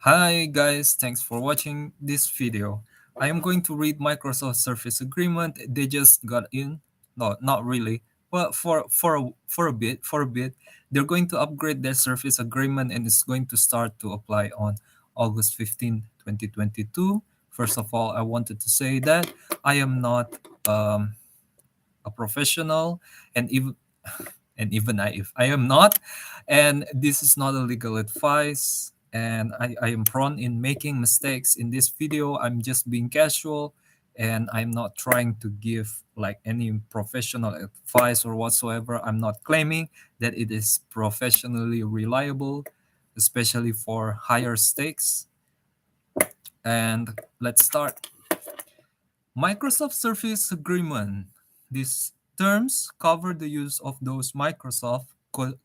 Hi guys, thanks for watching this video. I am going to read Microsoft Surface Agreement. They just got in. No, not really. Well, for a bit, they're going to upgrade their Surface Agreement and it's going to start to apply on August 15, 2022. First of all, I wanted to say that I am not a professional, and even if I am not, and this is not a legal advice, and I am prone in making mistakes in this video. I'm just being casual, and I'm not trying to give like any professional advice or whatsoever. I'm not claiming that it is professionally reliable, especially for higher stakes. And let's start. Microsoft Surface Agreement. These terms cover the use of those Microsoft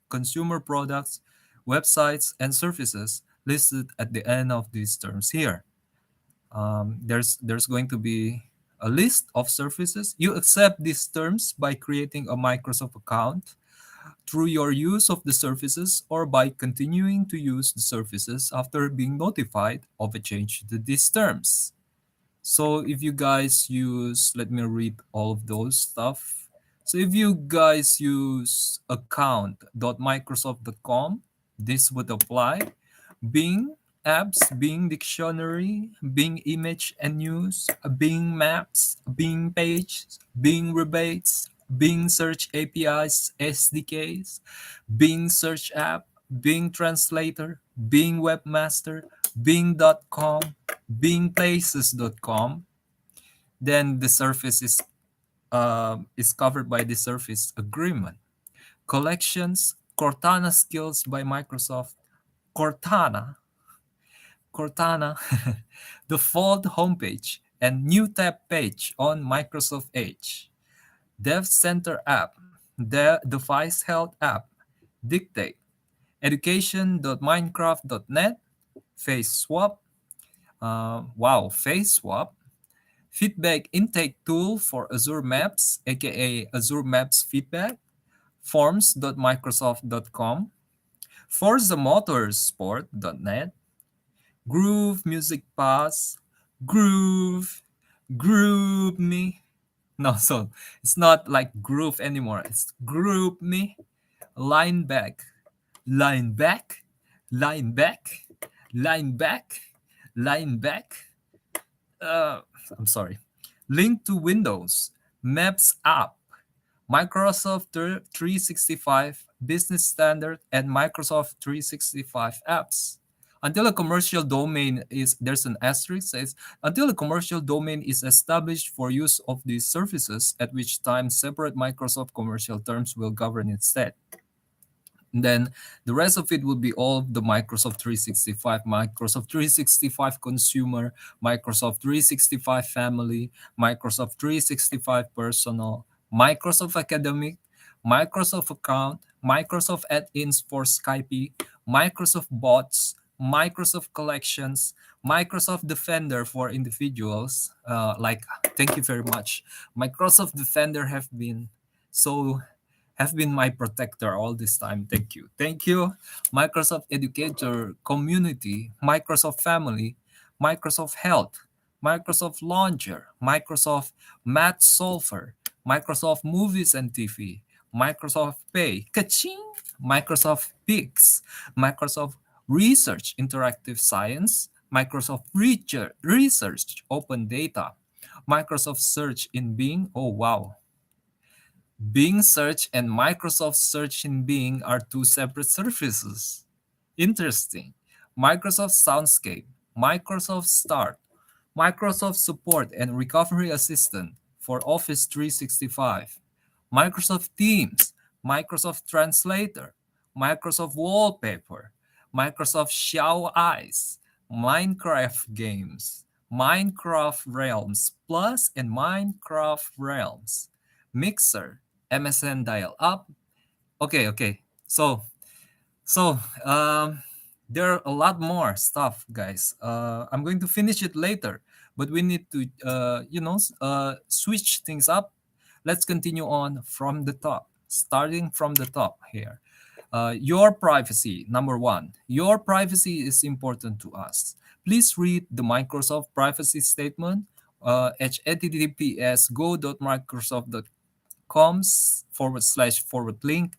consumer products, websites, and services listed at the end of these terms here. There's going to be a list of services. You accept these terms by creating a Microsoft account through your use of the services or by continuing to use the services after being notified of a change to these terms. So if you guys use, let me read all of those stuff. So if you guys use account.microsoft.com, this would apply. Bing apps, Bing dictionary, Bing image and news, Bing maps, Bing page, Bing rebates, Bing search APIs, SDKs, Bing search app, Bing translator, Bing webmaster, Bing.com, bingplaces.com. Then the surface is covered by the Surface Agreement. Collections, Cortana skills by Microsoft. Cortana, default homepage and new tab page on Microsoft Edge. Dev Center app, the Device Health app, Dictate, education.minecraft.net, Face Swap, Face Swap, feedback intake tool for Azure Maps, aka Azure Maps feedback, forms.microsoft.com, forzamotorsport.net, Groove Music Pass, Groove, Groove Me. No, so it's not like Groove anymore. It's Group Me, Line Back, Line Back, Line Back, Line Back, Line Back. Uh, I'm sorry. Link to Windows, Maps app, Microsoft 365 Business Standard, and Microsoft 365 apps. Until a commercial domain is, there's an asterisk says, until a commercial domain is established for use of these services, at which time separate Microsoft commercial terms will govern instead. And then the rest of it will be all the Microsoft 365, Microsoft 365 Consumer, Microsoft 365 Family, Microsoft 365 Personal, Microsoft Academic, Microsoft Account, Microsoft Add-ins for Skype, Microsoft Bots, Microsoft Collections, Microsoft Defender for individuals. Thank you very much. Microsoft Defender have been my protector all this time. Thank you. Thank you. Microsoft Educator Community, Microsoft Family, Microsoft Health, Microsoft Launcher, Microsoft Math Solver, Microsoft Movies and TV, Microsoft Pay, Kaching, Microsoft Pix, Microsoft Research Interactive Science, Microsoft Research Open Data, Microsoft Search in Bing. Oh, wow. Bing Search and Microsoft Search in Bing are two separate services. Interesting. Microsoft Soundscape, Microsoft Start, Microsoft Support and Recovery Assistant for Office 365, Microsoft Teams, Microsoft Translator, Microsoft Wallpaper, Microsoft Xiao Eyes, Minecraft Games, Minecraft Realms Plus and Minecraft Realms, Mixer, MSN Dial-Up. Okay. So there are a lot more stuff, guys. I'm going to finish it later, but we need to, switch things up. Let's continue on from the top, starting from the top here. Your privacy, number one. Your privacy is important to us. Please read the Microsoft privacy statement. HTTPS go.microsoft.coms forward link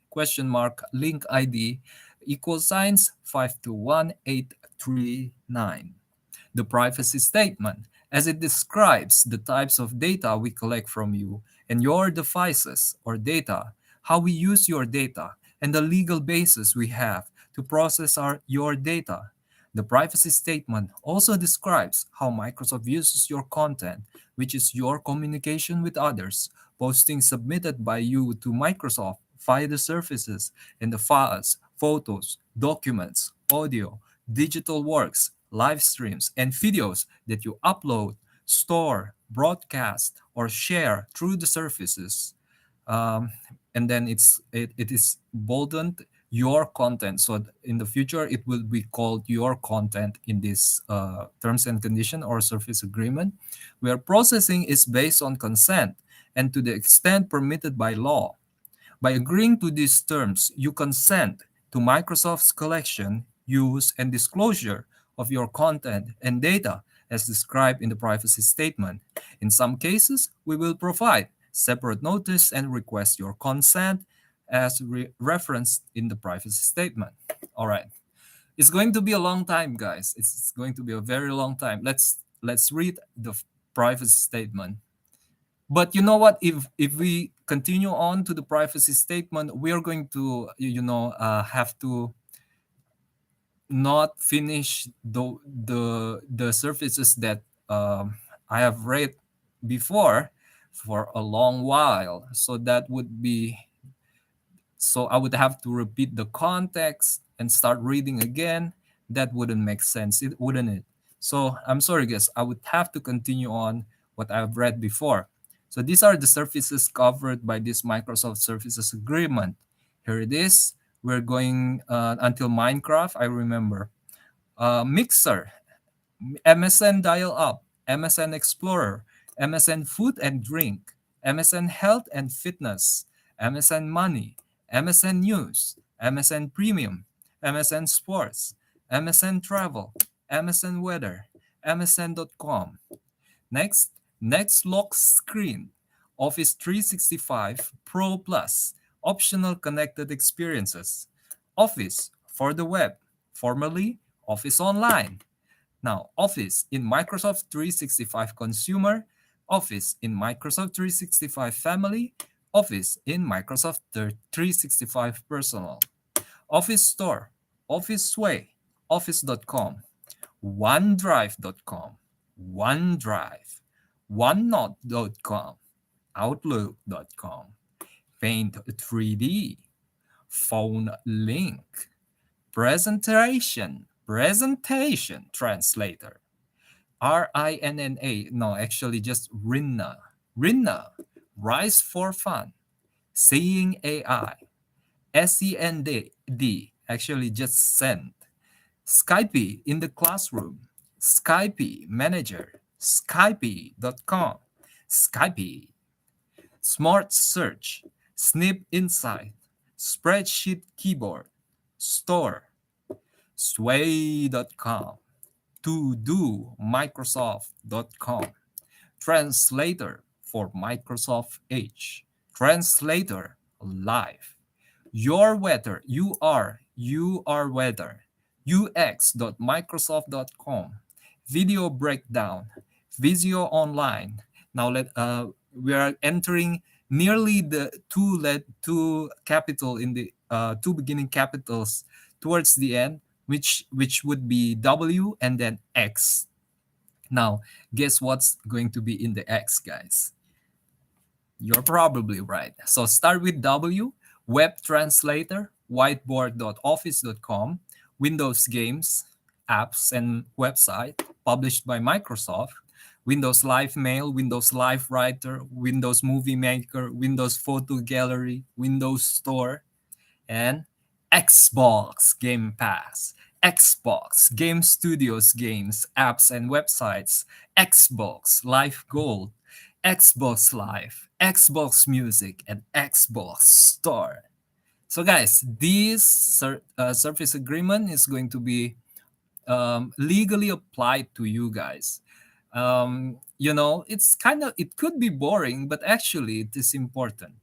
question mark link ID equal signs 521839. The privacy statement, as it describes the types of data we collect from you and your devices or data, how we use your data, and the legal basis we have to process your data. The privacy statement also describes how Microsoft uses your content, which is your communication with others, posting submitted by you to Microsoft via the services and the files, photos, documents, audio, digital works, live streams, and videos that you upload, store, broadcast, or share through the services. Um, and then it is boldened your content. So in the future, it will be called your content in this terms and condition or service agreement, where processing is based on consent and to the extent permitted by law. By agreeing to these terms, you consent to Microsoft's collection, use, and disclosure of your content and data as described in the privacy statement. In some cases, we will provide separate notice and request your consent as referenced in the privacy statement. All right. It's going to be a long time, guys. It's going to be a very long time. Let's read the privacy statement. But you know what? If we continue on to the privacy statement, we are going to have to not finish the services that I have read before for a long while. So that would be so I would have to repeat the context and start reading again. That wouldn't make sense, wouldn't it? So I'm sorry, guys. I would have to continue on what I've read before. So these are the services covered by this Microsoft Services Agreement. Here it is. We're going until Minecraft, I remember. Mixer, MSN Dial Up, MSN Explorer, MSN Food and Drink, MSN Health and Fitness, MSN Money, MSN News, MSN Premium, MSN Sports, MSN Travel, MSN Weather, MSN.com. Next lock screen, Office 365 Pro Plus, optional connected experiences, Office for the web, formerly Office Online. Now, Office in Microsoft 365 Consumer, Office in Microsoft 365 Family, Office in Microsoft 365 Personal, Office Store, Office Sway, Office.com, OneDrive.com, OneDrive, OneNote.com, Outlook.com, Paint 3D, Phone Link, Presentation Translator, RINNA, no, actually just Rinna, Rise for Fun, Seeing AI, SEND, actually just Send, Skype in the Classroom, Skype Manager, Skype.com, Skype, Smart Search, Snip Insight, Spreadsheet Keyboard, Store, Sway.com, To Do Microsoft.com, Translator for Microsoft Edge, Translator Live, Your Weather, you are Weather, ux.microsoft.com, Video Breakdown, Visio Online. Now we are entering nearly the two capital in the two beginning capitals towards the end, which would be W and then X. Now, guess what's going to be in the X, guys? You're probably right. So start with W, Web Translator, whiteboard.office.com, Windows Games, Apps and Website, published by Microsoft, Windows Live Mail, Windows Live Writer, Windows Movie Maker, Windows Photo Gallery, Windows Store, and Xbox Game Pass, Xbox Game Studios games, apps and websites, Xbox Live Gold, Xbox Live, Xbox Music, and Xbox Store. So guys, this service agreement is going to be legally applied to you guys. It's kind of, it could be boring, but actually it is important.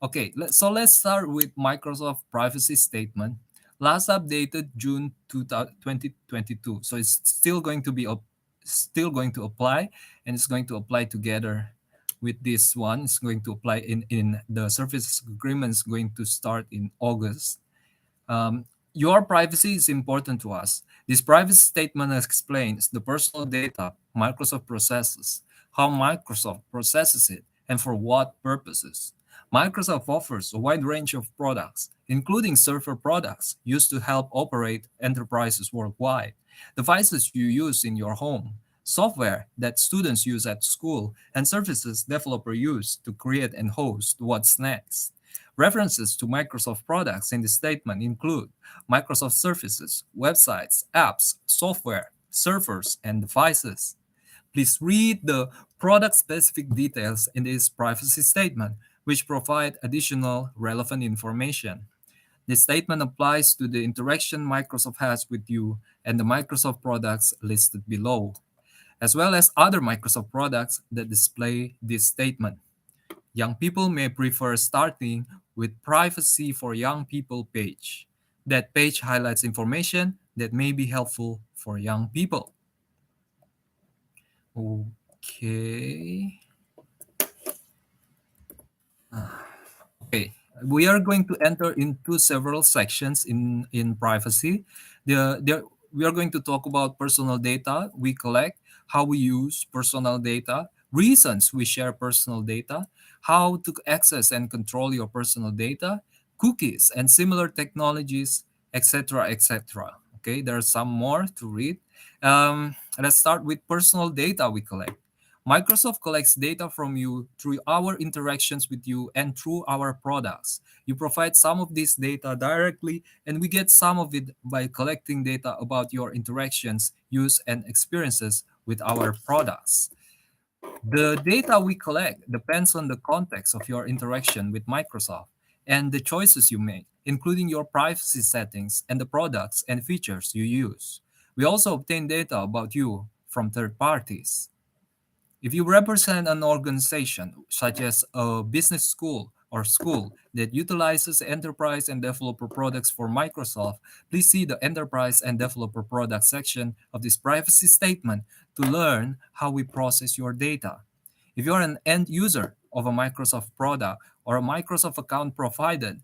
Okay, let's start with Microsoft privacy statement. Last updated June 2022. So it's still going to be still going to apply, and it's going to apply together with this one. It's going to apply in the service agreement is going to start in August. um, your privacy is important to us. This privacy statement explains the personal data Microsoft processes, how Microsoft processes it, and for what purposes. Microsoft offers a wide range of products, including server products used to help operate enterprises worldwide, devices you use in your home, software that students use at school, and services developers use to create and host what's next. References to Microsoft products in the statement include Microsoft services, websites, apps, software, servers, and devices. Please read the product-specific details in this privacy statement, which provide additional relevant information. This statement applies to the interaction Microsoft has with you and the Microsoft products listed below, as well as other Microsoft products that display this statement. Young people may prefer starting with Privacy for Young People page. That page highlights information that may be helpful for young people. Okay. Okay, we are going to enter into several sections in privacy. We are going to talk about personal data we collect, how we use personal data, reasons we share personal data, how to access and control your personal data, cookies and similar technologies, etc., etc. Okay, there are some more to read. Let's start with personal data we collect. Microsoft collects data from you through our interactions with you and through our products. You provide some of this data directly, and we get some of it by collecting data about your interactions, use, and experiences with our products. The data we collect depends on the context of your interaction with Microsoft and the choices you make, including your privacy settings and the products and features you use. We also obtain data about you from third parties. If you represent an organization, such as a business school or school that utilizes enterprise and developer products for Microsoft, please see the enterprise and developer products section of this privacy statement to learn how we process your data. If you're an end user of a Microsoft product or a Microsoft account provided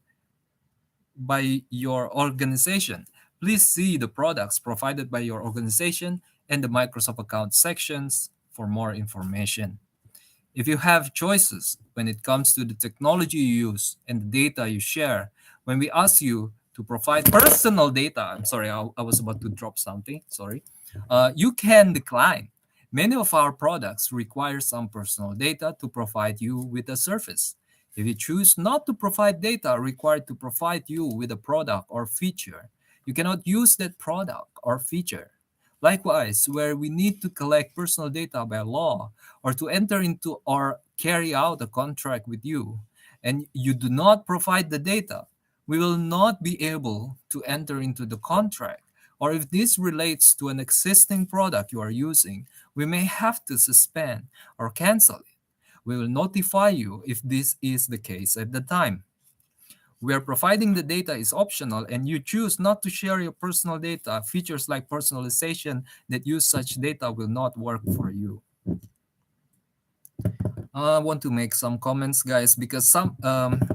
by your organization, please see the products provided by your organization and the Microsoft account sections for more information. If you have choices when it comes to the technology you use and the data you share, when we ask you to provide personal data, I'm sorry, I was about to drop something, sorry, you can decline. Many of our products require some personal data to provide you with a service. If you choose not to provide data required to provide you with a product or feature, you cannot use that product or feature. Likewise, where we need to collect personal data by law or to enter into or carry out a contract with you, and you do not provide the data, we will not be able to enter into the contract. Or if this relates to an existing product you are using, we may have to suspend or cancel it. We will notify you if this is the case at the time. Where providing the data is optional and you choose not to share your personal data, features like personalization that use such data will not work for you. I want to make some comments, guys, because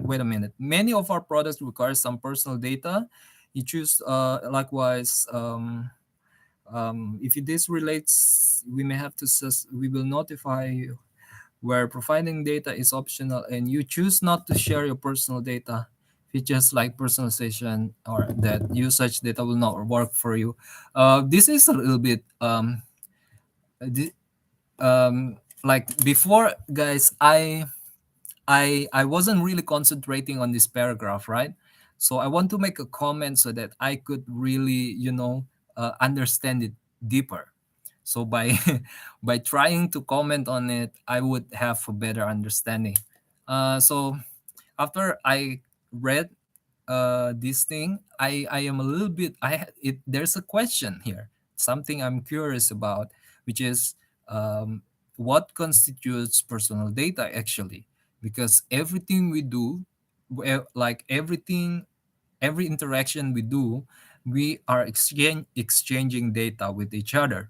wait a minute. Many of our products require some personal data. You choose, likewise, if this relates, we may have to, we will notify you where providing data is optional and you choose not to share your personal data, features like personalization or that usage data will not work for you. This is a little bit di- like before, guys. I wasn't really concentrating on this paragraph, right? So I want to make a comment so that I could really, understand it deeper. So by by trying to comment on it, I would have a better understanding. So after I read this thing, I am a little bit there's a question here, something I'm curious about, which is um, what constitutes personal data actually, because everything we do, like every interaction we do, we are exchanging data with each other.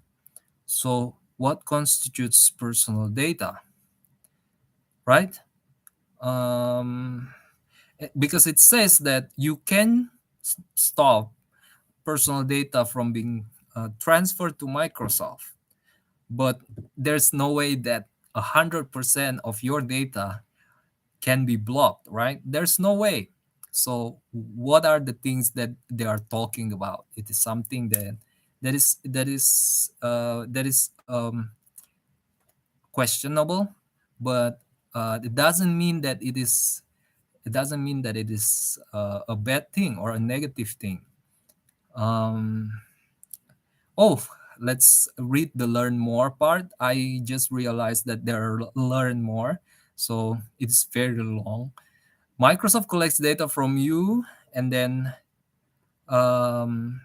So what constitutes personal data, right? um, because it says that you can stop personal data from being transferred to Microsoft, but there's no way that 100% of your data can be blocked, right? There's no way. So what are the things that they are talking about? It is something that is questionable, but it doesn't mean that it is a bad thing or a negative thing. Um, oh, let's read the learn more part. I just realized that there are learn more, so it's very long. Microsoft collects data from you, and then um,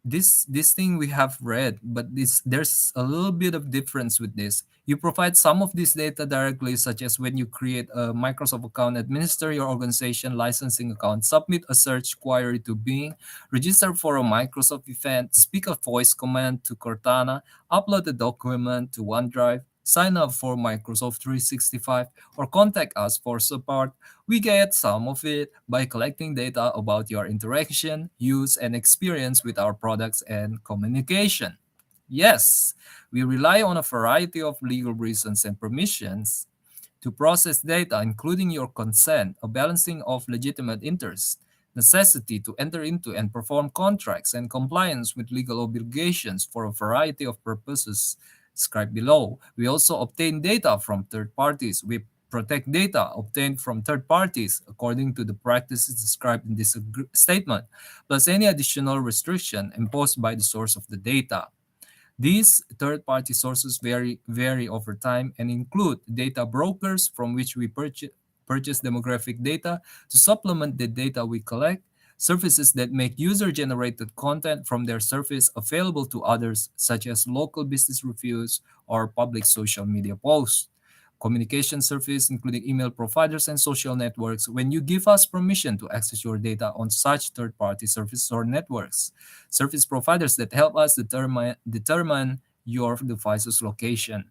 this thing we have read, but this there's a little bit of difference with this. You provide some of this data directly, such as when you create a Microsoft account, administer your organization licensing account, submit a search query to Bing, register for a Microsoft event, speak a voice command to Cortana, upload a document to OneDrive, sign up for Microsoft 365, or contact us for support. We get some of it by collecting data about your interaction, use, and experience with our products and communication. Yes, we rely on a variety of legal reasons and permissions to process data, including your consent, a balancing of legitimate interests, necessity to enter into and perform contracts, and compliance with legal obligations for a variety of purposes described below. We also obtain data from third parties. We protect data obtained from third parties according to the practices described in this statement, plus any additional restriction imposed by the source of the data. These third-party sources vary over time and include data brokers from which we purchase demographic data to supplement the data we collect, services that make user-generated content from their service available to others, such as local business reviews or public social media posts, communication service, including email providers and social networks, when you give us permission to access your data on such third-party services or networks, service providers that help us determine your device's location,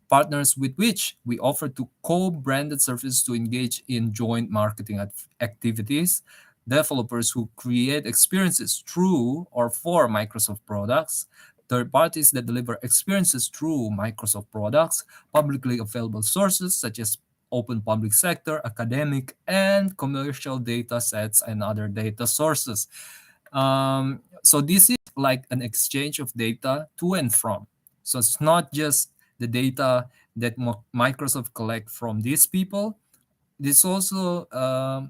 partners with which we offer to co-branded services to engage in joint marketing activities, developers who create experiences through or for Microsoft products, third parties that deliver experiences through Microsoft products, publicly available sources such as open public sector, academic, and commercial data sets and other data sources. So this is like an exchange of data to and from. So it's not just the data that Microsoft collect from these people. It's also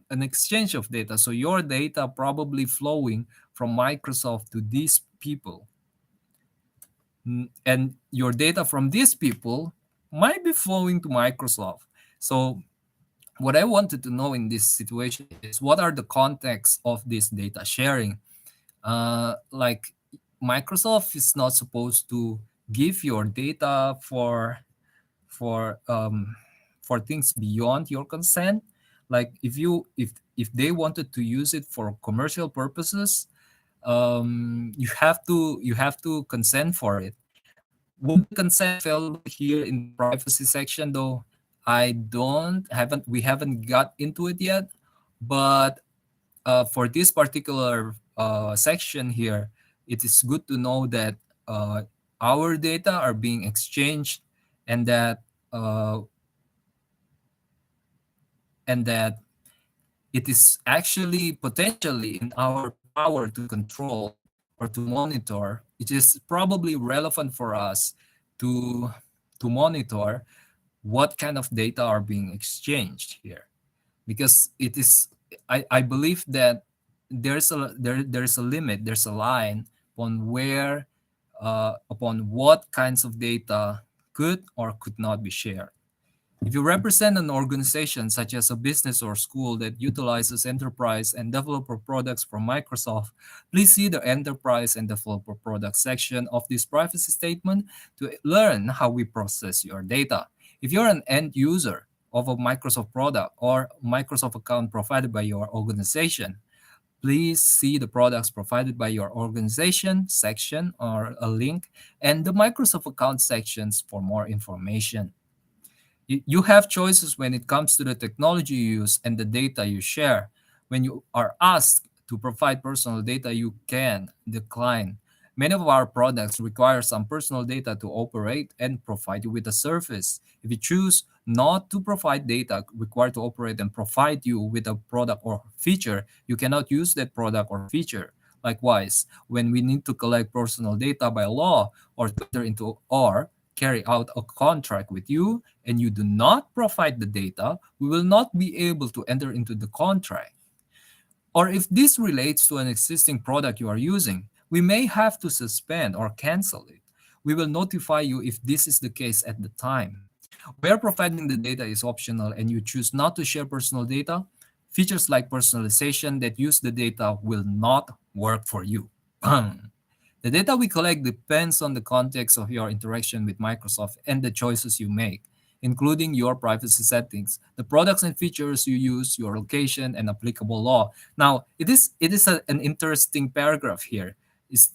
an exchange of data. So your data probably flowing from Microsoft to these people. And your data from these people might be flowing to Microsoft. So what I wanted to know in this situation is what are the contexts of this data sharing? Like Microsoft is not supposed to give your data for um, for things beyond your consent. Like if they wanted to use it for commercial purposes, you have to consent for it. Would the consent available here in the privacy section though? I don't haven't we haven't got into it yet, but for this particular section here, it is good to know that uh, our data are being exchanged, and that uh, and that it is actually potentially in our power to control or to monitor. It is probably relevant for us to monitor what kind of data are being exchanged here, because it is I believe that there's a limit, there's a line upon where upon what kinds of data could or could not be shared. If you represent an organization such as a business or school that utilizes enterprise and developer products from Microsoft, please see the enterprise and developer products section of this privacy statement to learn how we process your data. If you're an end user of a Microsoft product or Microsoft account provided by your organization, please see the products provided by your organization section or a link and the Microsoft account sections for more information. You have choices when it comes to the technology you use and the data you share. When you are asked to provide personal data, you can decline. Many of our products require some personal data to operate and provide you with a service. If you choose not to provide data required to operate and provide you with a product or feature, you cannot use that product or feature. Likewise, when we need to collect personal data by law or to enter into or carry out a contract with you and you do not provide the data, we will not be able to enter into the contract. Or if this relates to an existing product you are using, we may have to suspend or cancel it. We will notify you if this is the case at the time. Where providing the data is optional and you choose not to share personal data, features like personalization that use the data will not work for you. The data we collect depends on the context of your interaction with Microsoft and the choices you make, including your privacy settings, the products and features you use, your location, and applicable law. Now, an interesting paragraph here.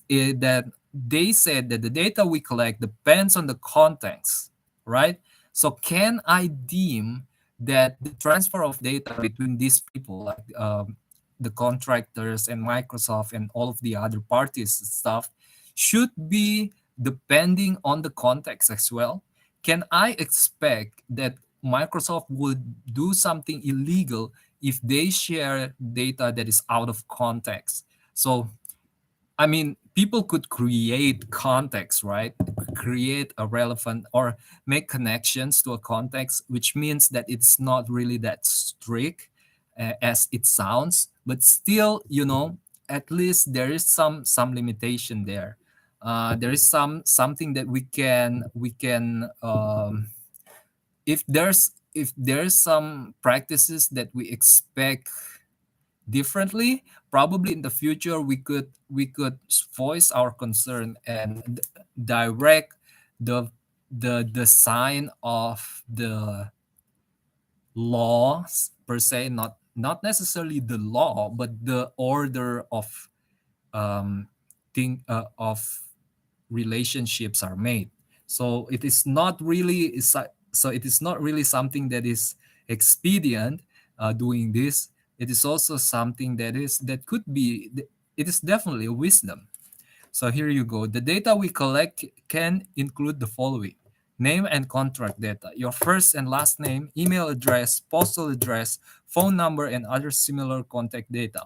That they said that the data we collect depends on the context, right? So, can I deem that the transfer of data between these people, like the contractors and Microsoft and all of the other parties and stuff, should be depending on the context as well? Can I expect that Microsoft would do something illegal if they share data that is out of context? So, I mean, people could create context, right? Create a relevant or make connections to a context, which means that it's not really that strict as it sounds, but still, at least there is some limitation there. There is something that we can if there's some practices that we expect differently, probably in the future we could voice our concern and direct the sign of the laws per se, not necessarily the law but the order of thing of relationships are made. So it is not really something that is expedient doing this. It is also something that could be, it is definitely a wisdom. So here you go. The data we collect can include the following: name and contract data, your first and last name, email address, postal address, phone number, and other similar contact data.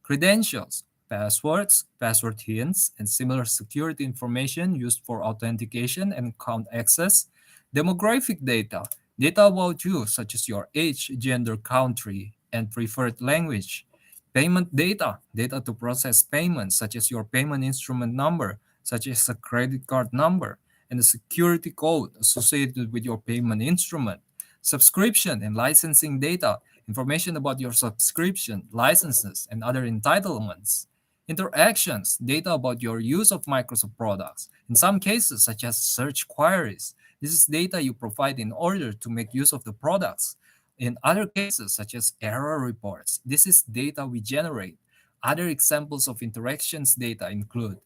Credentials, passwords, password hints, and similar security information used for authentication and account access. Demographic data, data about you, such as your age, gender, country, and preferred language. Payment data, data to process payments, such as your payment instrument number, such as a credit card number, and the security code associated with your payment instrument. Subscription and licensing data, information about your subscription, licenses, and other entitlements. Interactions, data about your use of Microsoft products, in some cases, such as search queries. This is data you provide in order to make use of the products. In other cases, such as error reports, this is data we generate. Other examples of interactions data include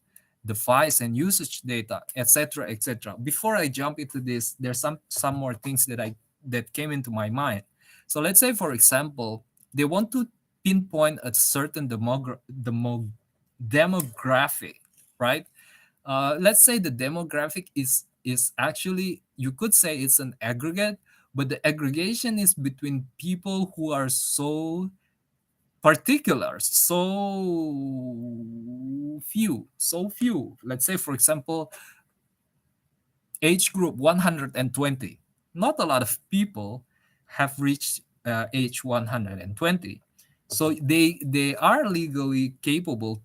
device and usage data, etc., etc. Before I jump into this, there's some more things that came into my mind. So let's say, for example, they want to pinpoint a certain demographic, right? Let's say the demographic is actually, you could say it's an aggregate, but the aggregation is between people who are so particular, so few. Let's say, for example, age group 120. Not a lot of people have reached age 120. So they are legally capable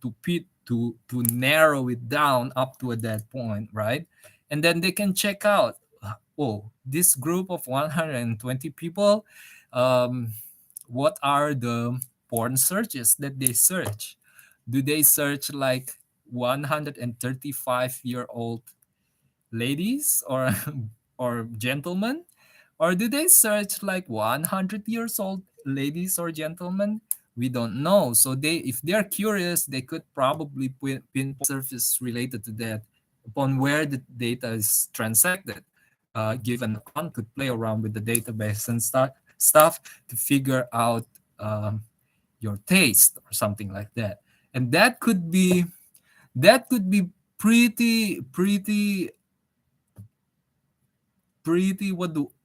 to narrow it down up to that point, right? And then they can check out. oh, this group of 120 people, um, what are the porn searches that they search? Do they search like 135-year-old ladies or or gentlemen, or do they search like 100 years old ladies or gentlemen? We don't know. So they, if they're curious, they could probably pinpoint surface related to that upon where the data is transacted. Given account could play around with the database and stuff to figure out um, your taste or something like that. And that could be pretty,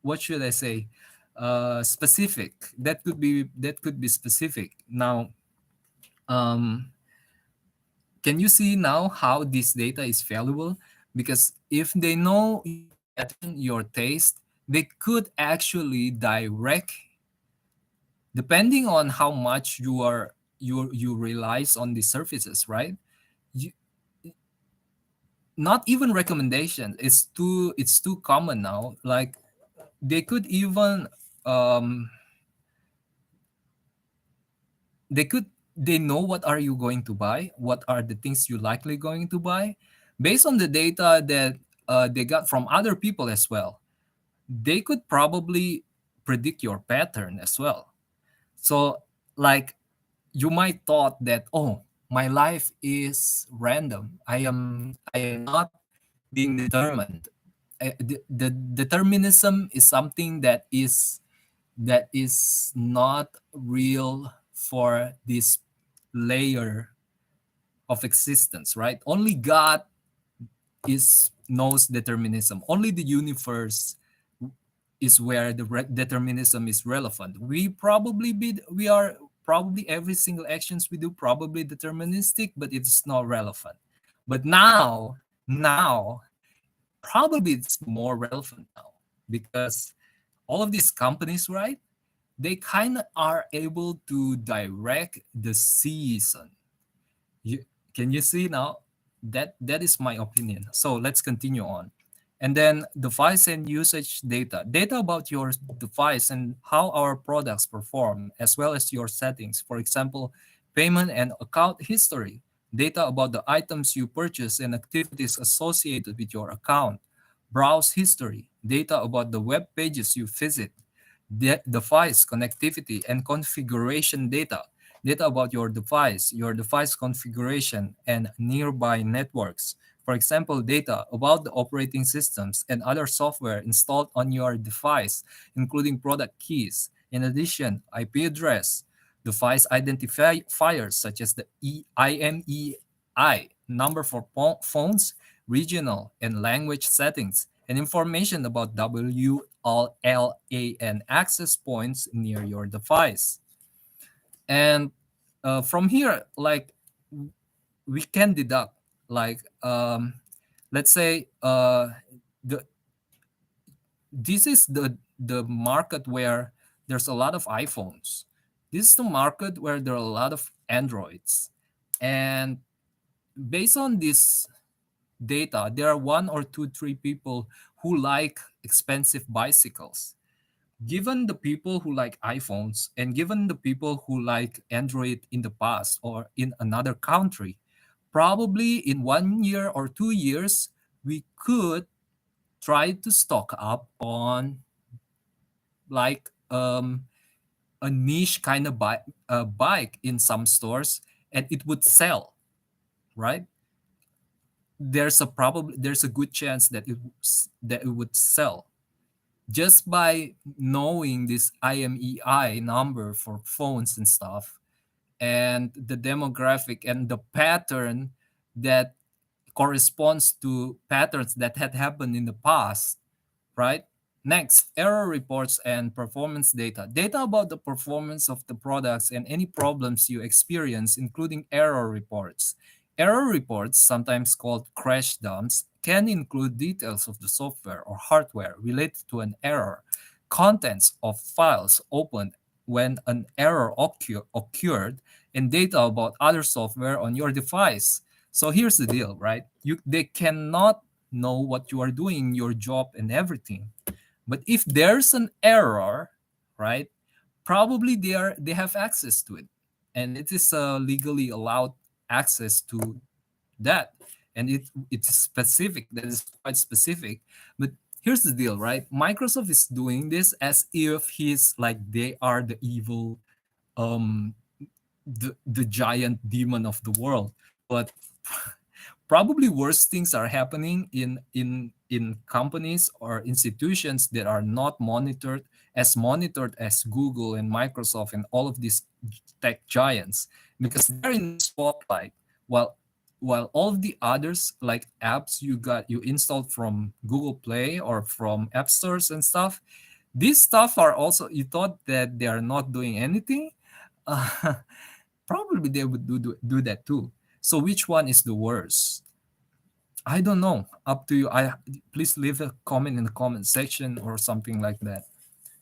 what should I say, specific. That could be specific. Now, um can you see now how this data is valuable? Because if they know your pattern, your taste, they could actually direct, depending on how much you relies on the services, right? You, not even recommendations, it's too common now. Like, they could even, um they know what are you going to buy, what are the things you likely going to buy, based on the data that they got from other people as well. They could probably predict your pattern as well. So, like, you might thought that, oh, my life is random, I am not being determined. The determinism is something that is not real for this layer of existence, right? Only God is knows determinism. Only the universe is where the determinism is relevant. We are probably, every single actions we do probably deterministic, but it's not relevant. But now probably it's more relevant now, because all of these companies, right? They kind of are able to direct the season. You, can you see now? That is my opinion. So let's continue on. And then device and usage data about your device and how our products perform, as well as your settings. For example, payment and account history, data about the items you purchase and activities associated with your account. Browse history, data about the web pages you visit. Device connectivity and configuration data about your device configuration and nearby networks. For example, data about the operating systems and other software installed on your device, including product keys. In addition, IP address, device identifiers such as the IMEI, number for phones, regional and language settings, and information about WLAN access points near your device. And from here, like, we can deduct, like, let's say, the this is the market where there's a lot of iPhones. This is the market where there are a lot of Androids. And based on this data, there are one or two, three people who like expensive bicycles. Given the people who like iPhones and given the people who like Android in the past or in another country, probably in 1 year or 2 years, we could try to stock up on, like, a niche kind of bike in some stores, and it would sell, right? There's a good chance that it would sell just by knowing this IMEI number for phones and stuff, and the demographic and the pattern that corresponds to patterns that had happened in the past, right? Next, error reports and performance data about the performance of the products and any problems you experience, including error reports. Error reports, sometimes called crash dumps, can include details of the software or hardware related to an error, contents of files opened when an error occurred, and data about other software on your device. So here's the deal, right? They cannot know what you are doing, your job and everything. But if there's an error, right, probably they have access to it, and it is legally allowed access to that, and it's specific, that is quite specific. But here's the deal, right? Microsoft is doing this as if he's like they are the evil, um the giant demon of the world. But probably worse things are happening in companies or institutions that are not monitored as Google and Microsoft and all of these tech giants, because they're in the spotlight, while all of the others, like apps you installed from Google Play or from app stores and stuff, these stuff are also, you thought that they are not doing anything. uh, Probably they would do that too. So which one is the worst? I don't know. Up to you. I Please leave a comment in the comment section or something like that.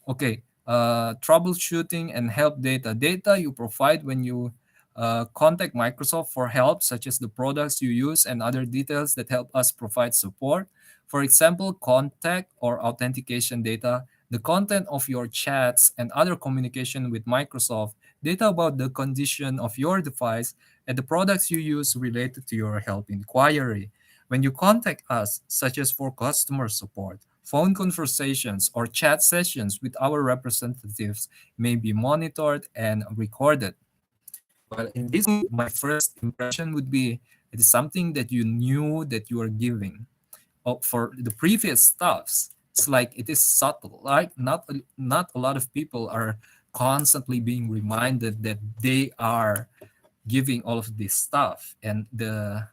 Okay. Troubleshooting and help data. Data you provide when you contact Microsoft for help, such as the products you use and other details that help us provide support. For example, contact or authentication data, the content of your chats and other communication with Microsoft, data about the condition of your device, and the products you use related to your help inquiry. When you contact us, such as for customer support, phone conversations or chat sessions with our representatives may be monitored and recorded. Well, in this, my first impression would be it is something that you knew that you are giving. Oh, for the previous stuffs, it's like it is subtle. Like not a lot of people are constantly being reminded that they are giving all of this stuff and the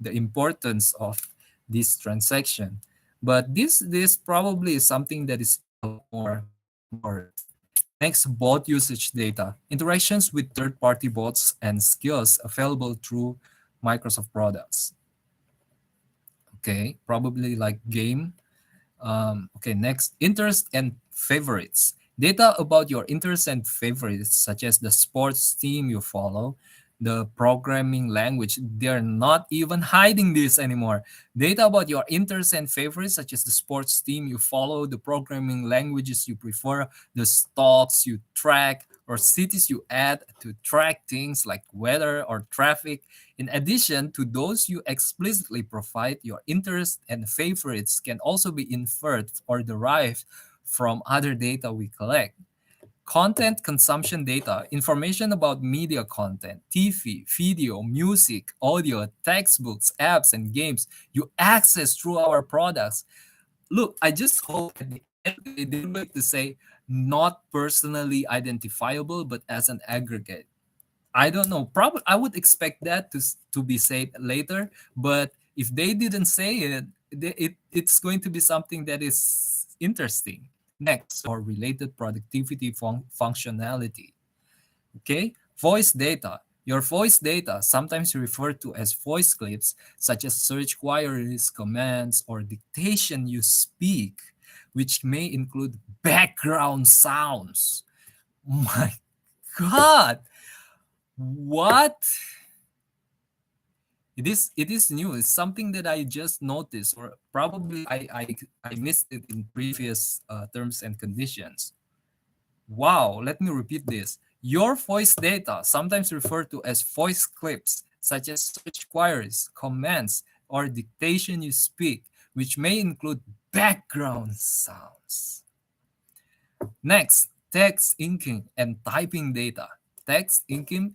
importance of this transaction. But this probably is something that is a lot more ignored. Next, bot usage data, interactions with third-party bots and skills available through Microsoft products. Okay, probably like game. Okay, next, interest and favorites. Data about your interests and favorites, such as the sports team you follow, the programming language. They're not even hiding this anymore. Data about your interests and favorites, such as the sports team you follow, the programming languages you prefer, the stocks you track, or cities you add to track things like weather or traffic. In addition to those you explicitly provide, your interests and favorites can also be inferred or derived from other data we collect. Content consumption data, information about media content, TV, video, music, audio, textbooks, apps, and games you access through our products. Look, I just hope at the end they're going to say not personally identifiable, but as an aggregate. I don't know. Probably I would expect that to be said later, but if they didn't say it, it's going to be something that is interesting. Next, or related productivity functionality. Okay, voice data. Your voice data, sometimes referred to as voice clips, such as search queries, commands, or dictation you speak, which may include background sounds. My God, what? It is new. It's something that I just noticed, or probably I missed it in previous terms and conditions. Wow, let me repeat this. Your voice data, sometimes referred to as voice clips, such as search queries, commands, or dictation you speak, which may include background sounds. Next, text inking and typing data. Text inking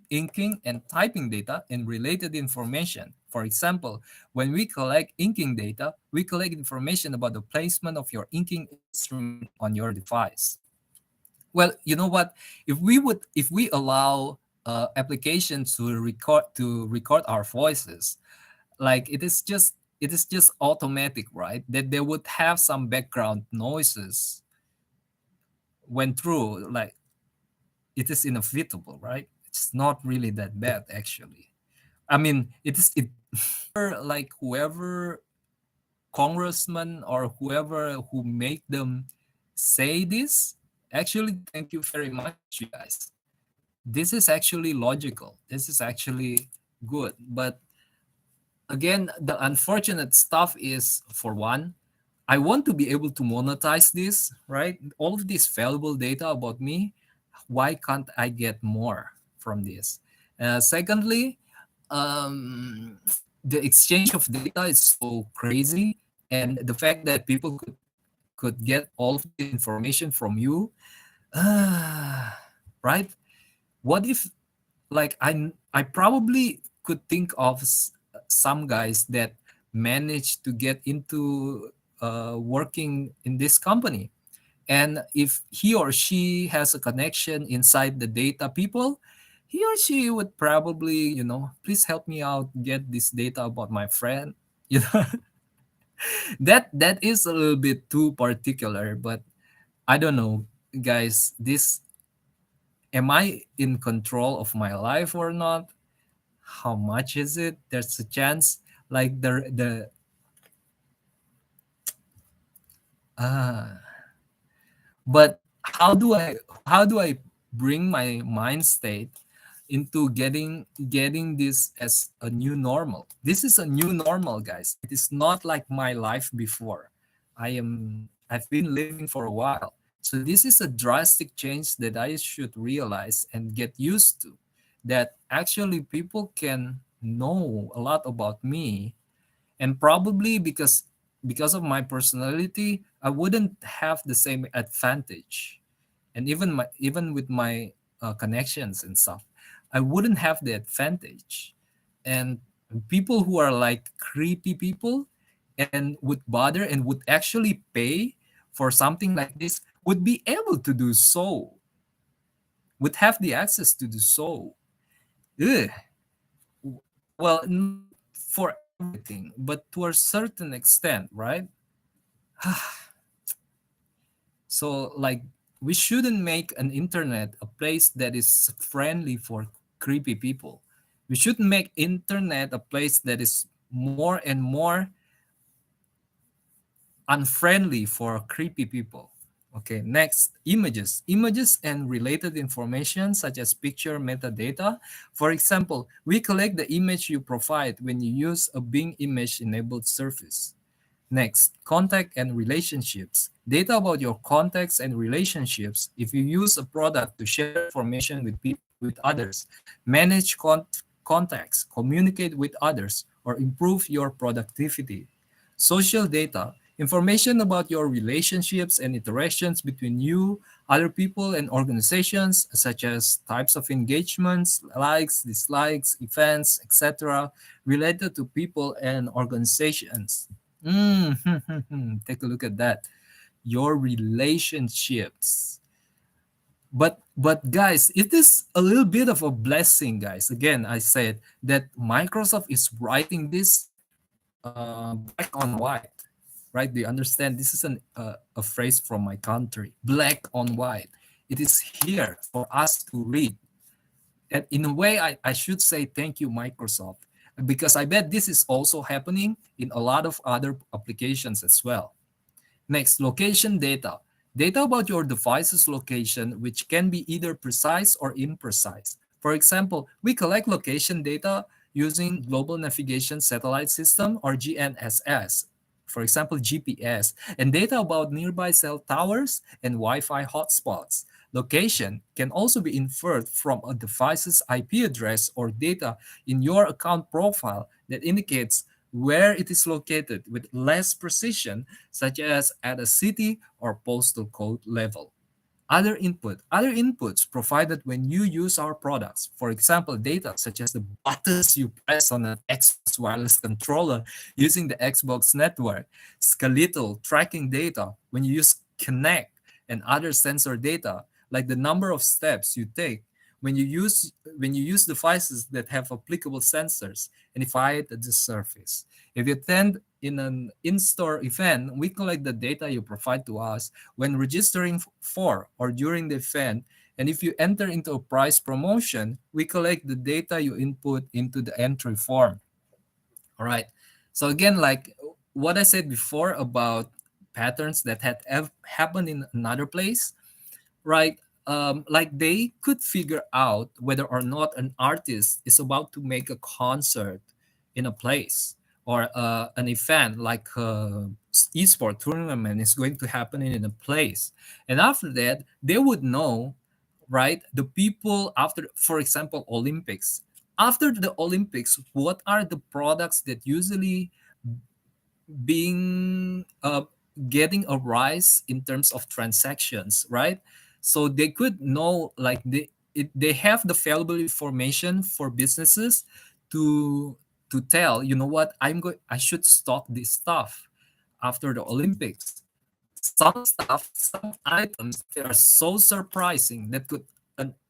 and typing data and related information. For example, when we collect inking data, we collect information about the placement of your inking instrument on your device. Well, you know what? If we allow applications to record our voices, like it is just automatic, right? That they would have some background noises went through, like it is inevitable, right? It's not really that bad actually. I mean, it like whoever congressman or whoever who make them say this, actually thank you very much, you guys. This is actually logical. This is actually good. But Again, the unfortunate stuff is, for one, I want to be able to monetize this, right? All of this valuable data about me. Why can't I get more from this? Secondly, the exchange of data is so crazy, and the fact that people could get all of this information from you, right? What if, like, I probably could think of some guys that managed to get into working in this company, and if he or she has a connection inside the data people, he or she would probably, please help me out get this data about my friend. you know that is a little bit too particular, but I don't know, guys. This, am I in control of my life or not? How much is it? There's a chance, like the uh but how do I bring my mind state into getting this as a new normal? This is a new normal, guys. It is not like my life before. I've been living for a while, so this is a drastic change that I should realize and get used to, that actually people can know a lot about me. And probably because of my personality, I wouldn't have the same advantage. And even with my connections and stuff, I wouldn't have the advantage. And people who are like creepy people and would bother and would actually pay for something like this would be able to do so, would have the access to do so. Ugh. Well, not for everything, but to a certain extent, right? So, like, we shouldn't make an internet a place that is friendly for creepy people. We should make internet a place that is more and more unfriendly for creepy people. Okay, next, images. Images and related information such as picture metadata. For example, we collect the image you provide when you use a Bing image enabled service. Next, contact and relationships. Data about your contacts and relationships. If you use a product to share information with others, manage contacts, communicate with others, or improve your productivity. Social data. Information about your relationships and interactions between you, other people, and organizations, such as types of engagements, likes, dislikes, events, etc., related to people and organizations. Take a look at that. Your relationships. But guys, it is a little bit of a blessing, guys. Again, I said that Microsoft is writing this black on white, right? Do you understand? This is a phrase from my country, black on white. It is here for us to read. And in a way, I should say thank you, Microsoft, because I bet this is also happening in a lot of other applications as well. Next, location data. Data about your device's location, which can be either precise or imprecise. For example, we collect location data using Global Navigation Satellite System, or GNSS, for example, GPS, and data about nearby cell towers and Wi-Fi hotspots. Location can also be inferred from a device's IP address or data in your account profile that indicates where it is located with less precision, such as at a city or postal code level. Other inputs provided when you use our products. For example, data such as the buttons you press on an Xbox wireless controller using the Xbox network, skeletal tracking data when you use Connect, and other sensor data like the number of steps you take when you use devices that have applicable sensors and identified at the surface. If you attend in an in-store event, we collect the data you provide to us when registering for or during the event. And if you enter into a price promotion, we collect the data you input into the entry form. All right. So again, like what I said before about patterns that had happened in another place, right? Like they could figure out whether or not an artist is about to make a concert in a place. or an event like esport tournament is going to happen in a place, and after that they would know, right, the people after, for example, Olympics. After the Olympics, what are the products that usually being getting a rise in terms of transactions, right? So they could know, like they have the valuable information for businesses to tell, you know what, I should stock this stuff after the Olympics. Some stuff, some items that are so surprising that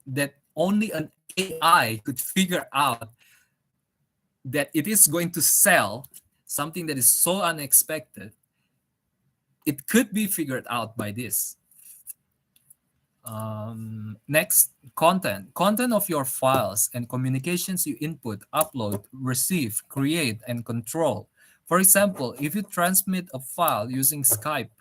that only an AI could figure out that it is going to sell, something that is so unexpected. It could be figured out by this. Next, content of your files and communications you input, upload, receive, create, and control. For example, if you transmit a file using Skype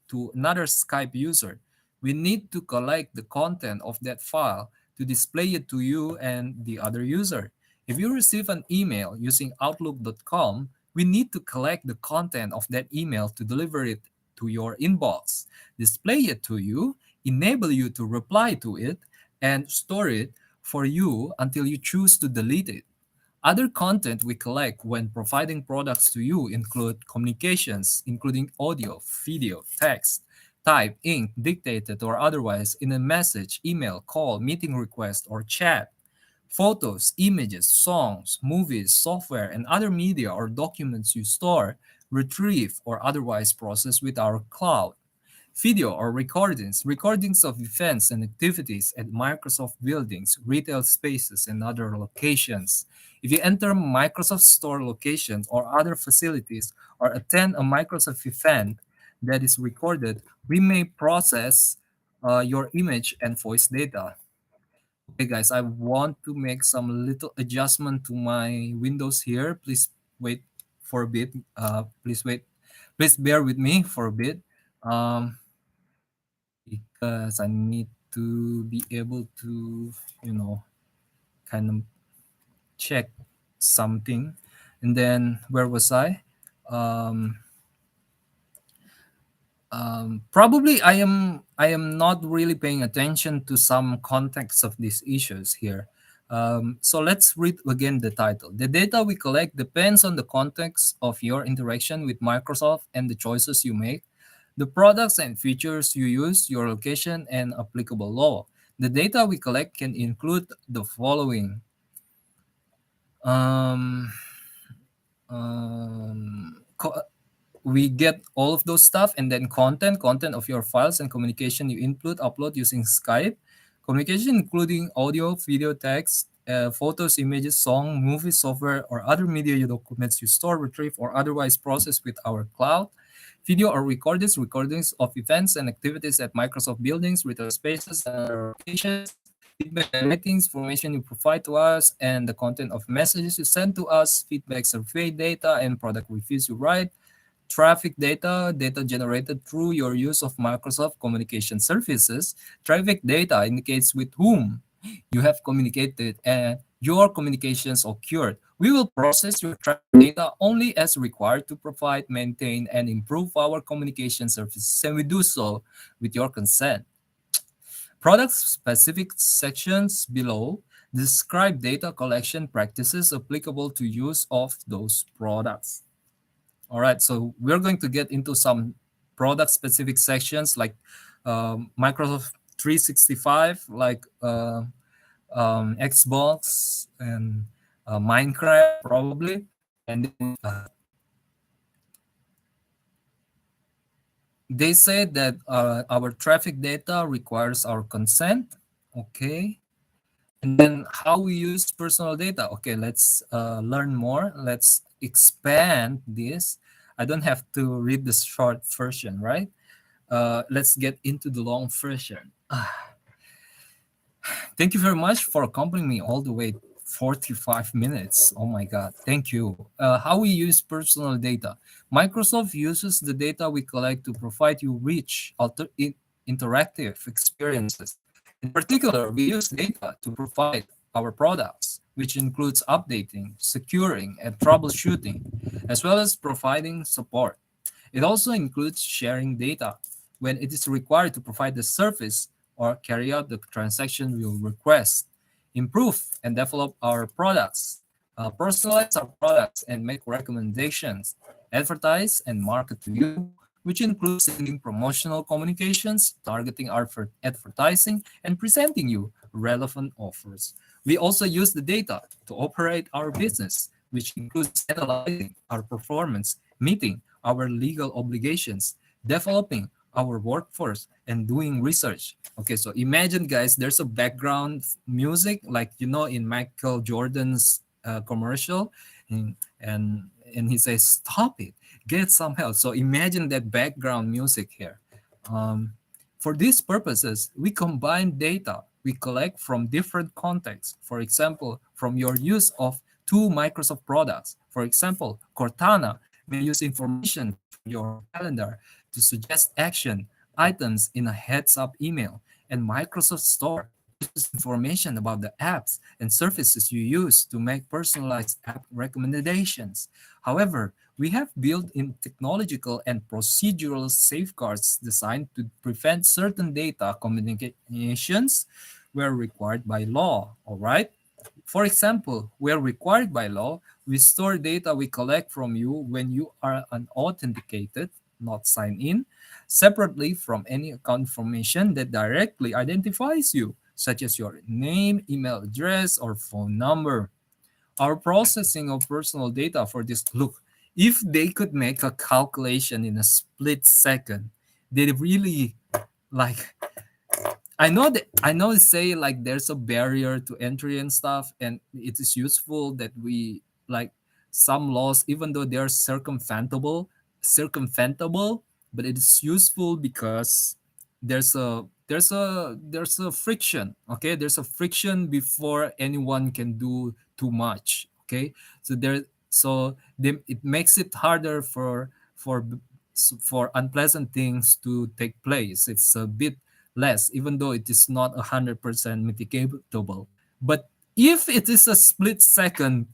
to another Skype user, we need to collect the content of that file to display it to you and the other user. If you receive an email using Outlook.com, we need to collect the content of that email to deliver it to your inbox, display it to you, enable you to reply to it, and store it for you until you choose to delete it. Other content we collect when providing products to you include communications, including audio, video, text, type, ink, dictated, or otherwise in a message, email, call, meeting request, or chat. Photos, images, songs, movies, software, and other media or documents you store, retrieve, or otherwise process with our cloud. Video or recordings of events and activities at Microsoft buildings, retail spaces, and other locations. If you enter Microsoft Store locations or other facilities or attend a Microsoft event that is recorded, we may process your image and voice data. Okay, guys, I want to make some little adjustment to my windows here. Please wait for a bit. Please wait. Please bear with me for a bit. Um, because I need to be able to, you know, kind of check something. And then where was I? Um, Probably I am not really paying attention to some context of these issues here. So let's read again the title. The data we collect depends on the context of your interaction with Microsoft and the choices you make, the products and features you use, your location, and applicable law. The data we collect can include the following. Um, co- we get all of those stuff, and then content of your files and communication you input, upload using Skype. Communication including audio, video, text, photos, images, song, movies, software, or other media documents you store, retrieve, or otherwise process with our cloud. Video or recordings of events and activities at Microsoft buildings, retail spaces, and other locations. Feedback and ratings, information you provide to us, and the content of messages you send to us, feedback, survey data, and product reviews you write. Traffic data generated through your use of Microsoft communication services. Traffic data indicates with whom you have communicated and your communications occurred. We will process your traffic data only as required to provide, maintain, and improve our communication services, and we do so with your consent. Product-specific sections below describe data collection practices applicable to use of those products. All right, so we're going to get into some product-specific sections like Microsoft 365, like Xbox and Minecraft, probably. And then, they say that our traffic data requires our consent. Okay. And then how we use personal data. Okay, let's learn more. Let's expand this. I don't have to read the short version, right? Let's get into the long version. Thank you very much for accompanying me all the way 45 minutes. Oh my God, thank you. How we use personal data. Microsoft uses the data we collect to provide you rich, interactive experiences. In particular, we use data to provide our products, which includes updating, securing, and troubleshooting. as well as providing support. It also includes sharing data when it is required to provide the service or carry out the transaction we will request, improve and develop our products, personalize our products and make recommendations, advertise and market to you, which includes sending promotional communications, targeting our advertising, and presenting you relevant offers. We also use the data to operate our business, which includes analyzing our performance, meeting our legal obligations, developing our workforce, and doing research. Okay, so imagine, guys, there's a background music, like in Michael Jordan's commercial, and he says, "Stop it, get some help." So imagine that background music here. Um, for these purposes, we combine data we collect from different contexts. For example, from your use of two Microsoft products. For example, Cortana may use information from your calendar to suggest action items in a heads-up email, and Microsoft Store uses information about the apps and services you use to make personalized app recommendations. However, we have built-in technological and procedural safeguards designed to prevent certain data communications where required by law, all right? For example, where required by law, we store data we collect from you when you are unauthenticated, not signed in, separately from any account information that directly identifies you, such as your name, email address, or phone number. Our processing of personal data for this, look, if they could make a calculation in a split second, they really like I know say like there's a barrier to entry and stuff, and it is useful that we like some laws, even though they're circumventable, but it is useful because there's a friction. Okay, there's a friction before anyone can do too much. Okay, it makes it harder for for unpleasant things to take place. It's a bit less, even though it is not 100% mitigatable. But if it is a split second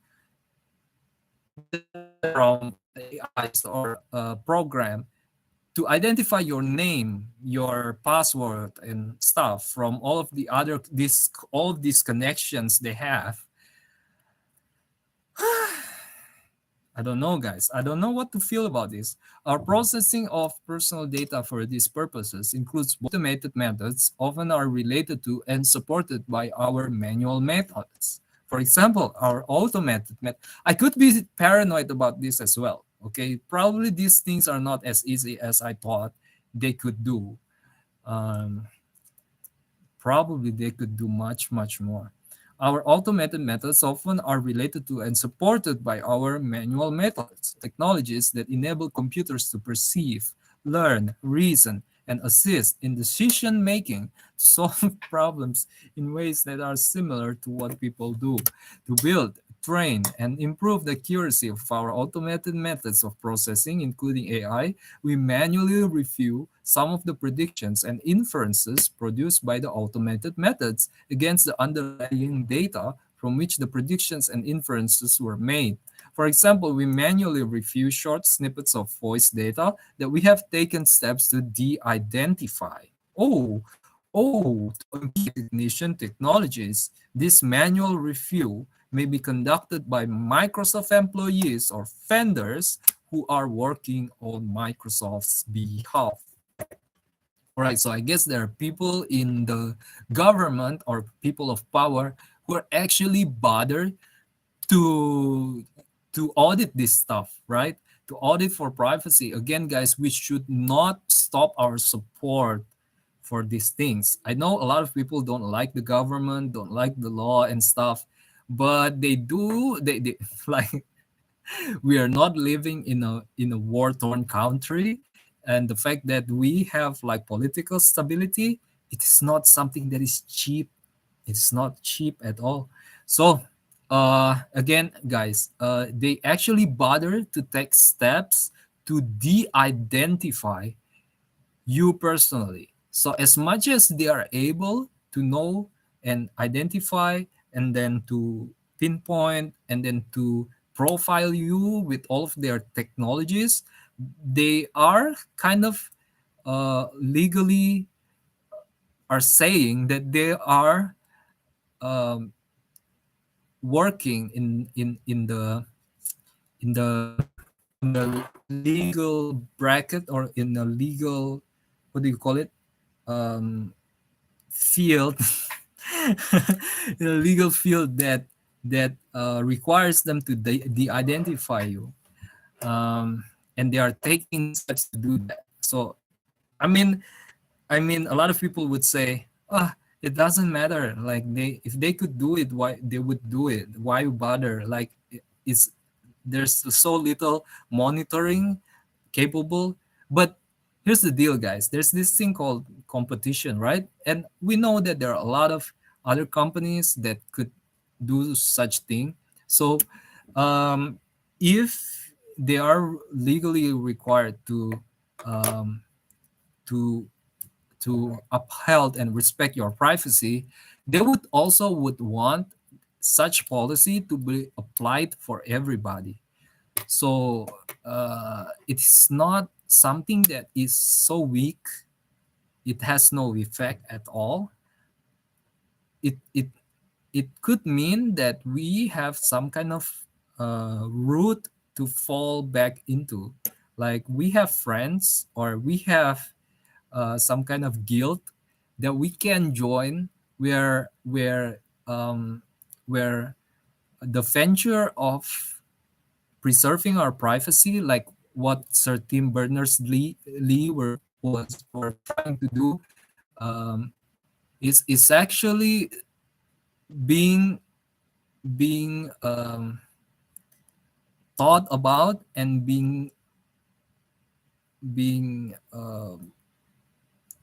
from AIs or a program to identify your name, your password, and stuff from all of these connections they have, I don't know, guys. I don't know what to feel about this. Our processing of personal data for these purposes includes automated methods, often are related to and supported by our manual methods. For example, our automated method. I could be paranoid about this as well. Okay, probably these things are not as easy as I thought they could do. Um, Probably they could do much, much more. Our automated methods often are related to and supported by our manual methods, technologies that enable computers to perceive, learn, reason, and assist in decision making, solve problems in ways that are similar to what people do. To build, train, and improve the accuracy of our automated methods of processing, including AI, we manually review some of the predictions and inferences produced by the automated methods against the underlying data from which the predictions and inferences were made. For example, we manually review short snippets of voice data that we have taken steps to de-identify. To recognition technologies, this manual review may be conducted by Microsoft employees or vendors who are working on Microsoft's behalf. All right, so I guess there are people in the government or people of power who are actually bothered to audit this stuff, right? To audit for privacy. Again, guys, we should not stop our support for these things. I know a lot of people don't like the government, don't like the law and stuff, but they like we are not living in a war-torn country, and the fact that we have like political stability, it is not something that is cheap. It's not cheap at all. So again, guys, they actually bother to take steps to de-identify you personally. So as much as they are able to know and identify and then to pinpoint and then to profile you with all of their technologies. They are kind of legally are saying that they are um, working in the in the legal bracket, or in the legal, what do you call it, um, field, in a legal field that requires them to de-identify you, um, and they are taking steps to do that. So I mean, a lot of people would say, ah, it doesn't matter. Like, they, if they could do it, why they would do it? Why bother? Like, it's there's so little monitoring capable. But here's the deal, guys. There's this thing called competition, right? And we know that there are a lot of other companies that could do such thing. So, um, if they are legally required um, to uphold and respect your privacy, they would also would want such policy to be applied for everybody. So it's not something that is so weak, it has no effect at all. It could mean that we have some kind of route to fall back into, like we have friends, or we have some kind of guild that we can join, um, where the venture of preserving our privacy, like what Sir Tim Berners-Lee were trying to do, um, is actually being being thought about and being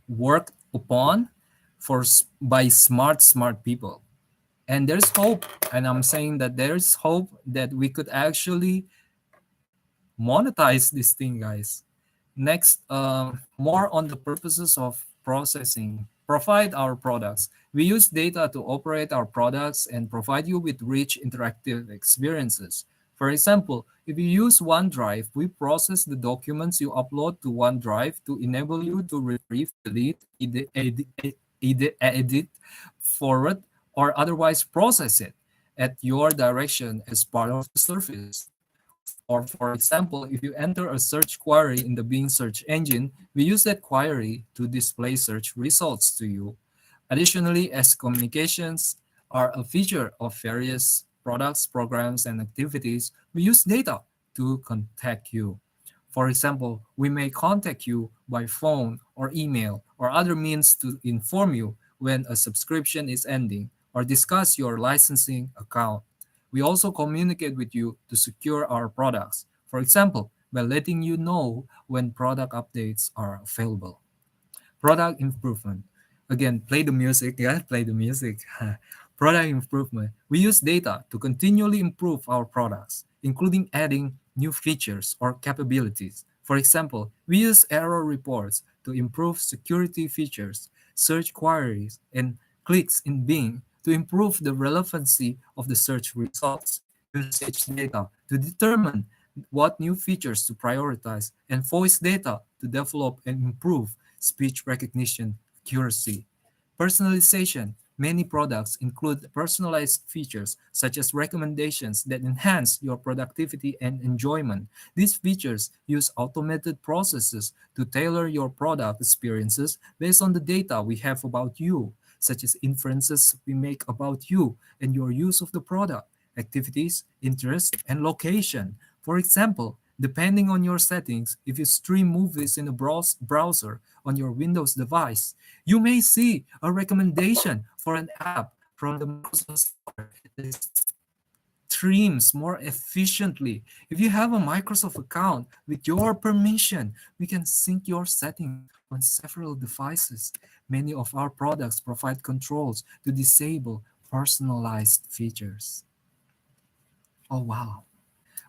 worked upon by smart people. And there's hope, and I'm saying that there's hope that we could actually monetize this thing, guys. Next, more on the purposes of processing. Provide our products. We use data to operate our products and provide you with rich interactive experiences. For example, if you use OneDrive, we process the documents you upload to OneDrive to enable you to retrieve, delete, edit, forward, or otherwise process it at your direction as part of the service. Or for example, if you enter a search query in the Bing search engine, we use that query to display search results to you. Additionally, as communications are a feature of various products, programs, and activities, we use data to contact you. For example, we may contact you by phone or email or other means to inform you when a subscription is ending or discuss your licensing account. We also communicate with you to secure our products. For example, by letting you know when product updates are available. Product improvement. Again, play the music. Yeah, play the music. Product improvement. We use data to continually improve our products, including adding new features or capabilities. For example, we use error reports to improve security features, search queries, and clicks in Bing to improve the relevancy of the search results, usage data to determine what new features to prioritize, and voice data to develop and improve speech recognition accuracy. Personalization. Many products include personalized features such as recommendations that enhance your productivity and enjoyment. These features use automated processes to tailor your product experiences based on the data we have about you, such as inferences we make about you and your use of the product, activities, interests, and location. For example, depending on your settings, if you stream movies in a browser on your Windows device, you may see a recommendation for an app from the Microsoft Store that streams more efficiently. If you have a Microsoft account, with your permission, we can sync your settings on several devices. Many of our products provide controls to disable personalized features. Oh, wow.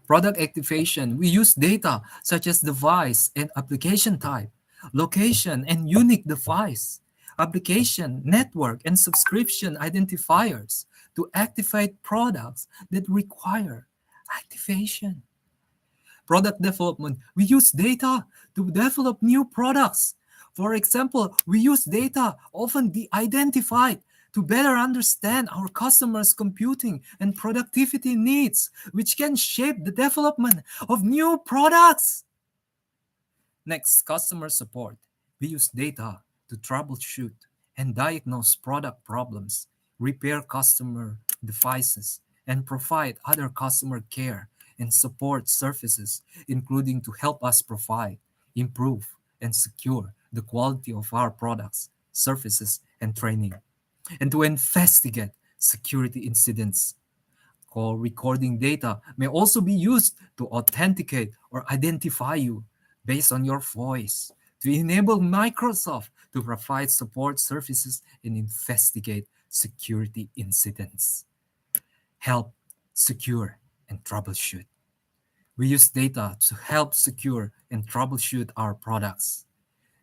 Product activation, we use data such as device and application type, location and unique device, application, network, and subscription identifiers to activate products that require Activation. Product development. We use data to develop new products. For example, we use data often de-identified to better understand our customers' computing and productivity needs, which can shape the development of new products. Next, customer support. We use data to troubleshoot and diagnose product problems, repair customer devices, and provide other customer care and support services, including to help us provide, improve, and secure the quality of our products, services, and training, and to investigate security incidents. Call recording data may also be used to authenticate or identify you based on your voice to enable Microsoft to provide support services and investigate security incidents, help secure and troubleshoot. We use data to help secure and troubleshoot our products.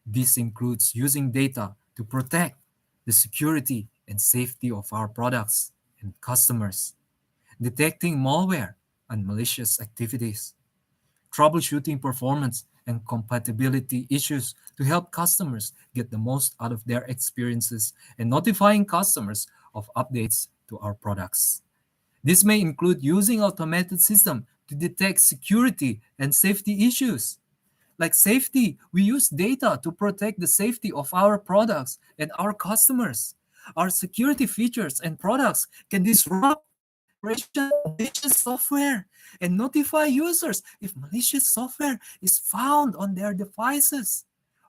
This includes using data to protect the security and safety of our products and customers, detecting malware and malicious activities, troubleshooting performance and compatibility issues to help customers get the most out of their experiences, and notifying customers of updates to our products. This may include using automated system to detect security and safety issues. Like safety, we use data to protect the safety of our products and our customers. Our security features and products can disrupt the operation of malicious software and notify users if malicious software is found on their devices.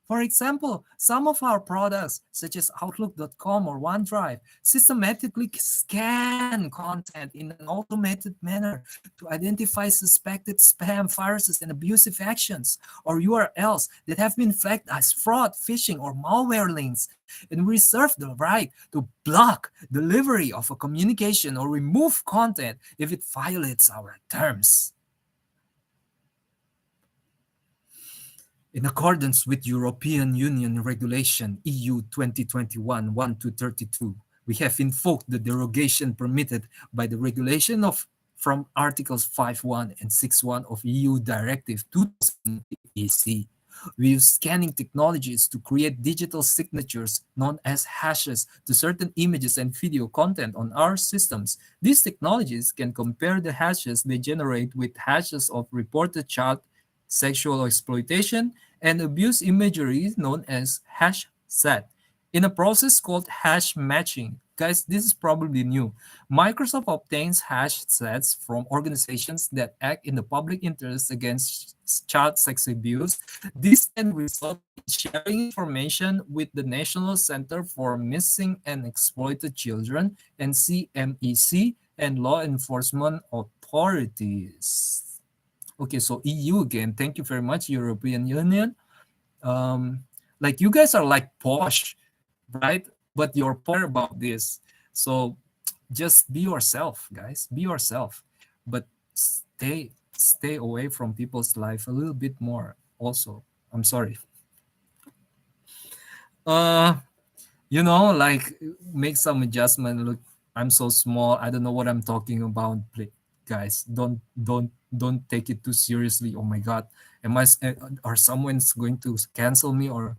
For example, some of our products, such as Outlook.com or OneDrive, systematically scan content in an automated manner to identify suspected spam, viruses, and abusive actions or URLs that have been flagged as fraud, phishing, or malware links. And we reserve the right to block delivery of a communication or remove content if it violates our terms. In accordance with European Union Regulation EU 2021-1232, we have invoked the derogation permitted by the regulation of from Articles 5.1 and 6.1 of EU Directive 2000/EC. We use scanning technologies to create digital signatures known as hashes to certain images and video content on our systems. These technologies can compare the hashes they generate with hashes of reported child sexual exploitation and abuse imagery known as hash set. In a process called hash matching, guys, this is probably new. Microsoft obtains hash sets from organizations that act in the public interest against child sex abuse. This can result in sharing information with the National Center for Missing and Exploited Children, NCMEC, and law enforcement authorities. Okay, so EU again. Thank you very much, European Union. Like you guys are like posh, right? But you're poor about this. So just be yourself, guys. Be yourself. But stay away from people's life a little bit more. Also, I'm sorry. Uh, like make some adjustment. Look, I'm so small. I don't know what I'm talking about. Guys, don't take it too seriously. Oh my God, am I? Are someone's going to cancel me or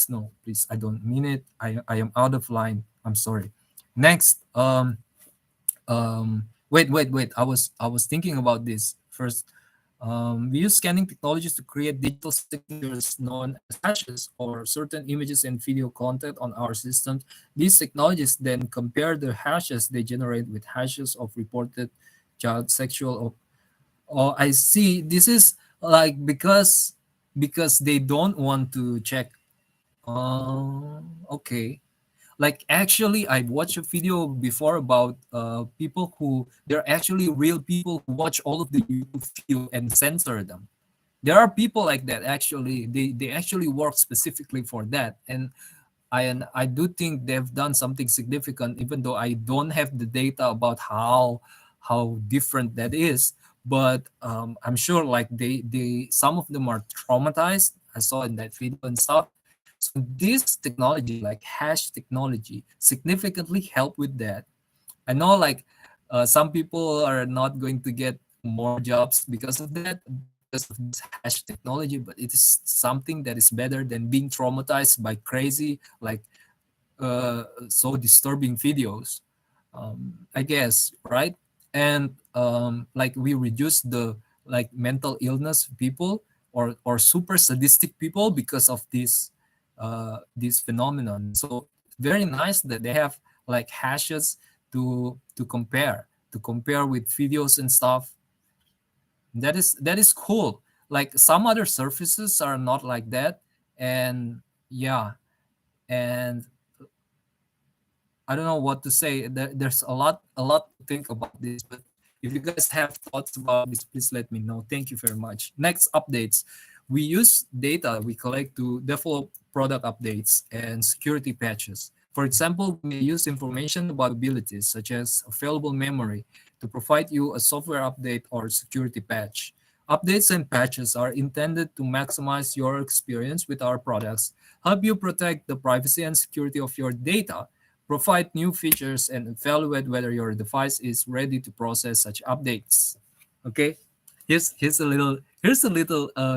no? Please, I don't mean it. I am out of line. I'm sorry. Next, wait. I was thinking about this first. We use scanning technologies to create digital signatures known as hashes or certain images and video content on our systems. These technologies then compare the hashes they generate with hashes of reported child sexual. Oh, I see. This is like because they don't want to check. Okay. Like actually, I watched a video before about people who they're actually real people who watch all of the YouTube video and censor them. There are people like that actually. They actually work specifically for that, and I do think they've done something significant, even though I don't have the data about how different that is. But I'm sure like they some of them are traumatized. I saw in that video and stuff. So this technology, like hash technology, significantly help with that. I know like some people are not going to get more jobs because of that, because of this hash technology, but it is something that is better than being traumatized by crazy, like so disturbing videos, I guess, right? And like we reduce the like mental illness people or super sadistic people because of this phenomenon. So very nice that they have like hashes to compare with videos and stuff. That is cool. Like some other surfaces are not like that, and yeah, and I don't know what to say. There's a lot to think about this. But if you guys have thoughts about this, please let me know. Thank you very much. Next updates. We use data we collect to develop product updates and security patches. For example, we may use information about abilities such as available memory to provide you a software update or security patch. Updates and patches are intended to maximize your experience with our products, help you protect the privacy and security of your data, provide new features, and evaluate whether your device is ready to process such updates. Okay, here's a little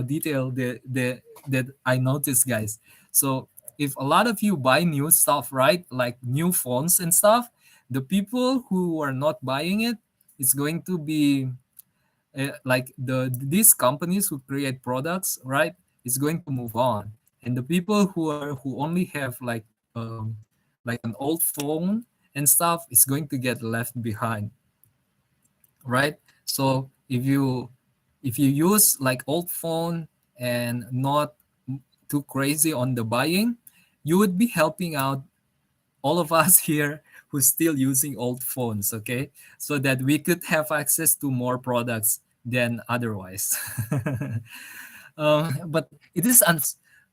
detail that I noticed, guys. So if a lot of you buy new stuff, right, like new phones and stuff, the people who are not buying it is going to be like these companies who create products, right, is going to move on, and the people who only have like an old phone and stuff is going to get left behind, right? So if you use like old phone and not too crazy on the buying, you would be helping out all of us here who's still using old phones, okay? So that we could have access to more products than otherwise. But it is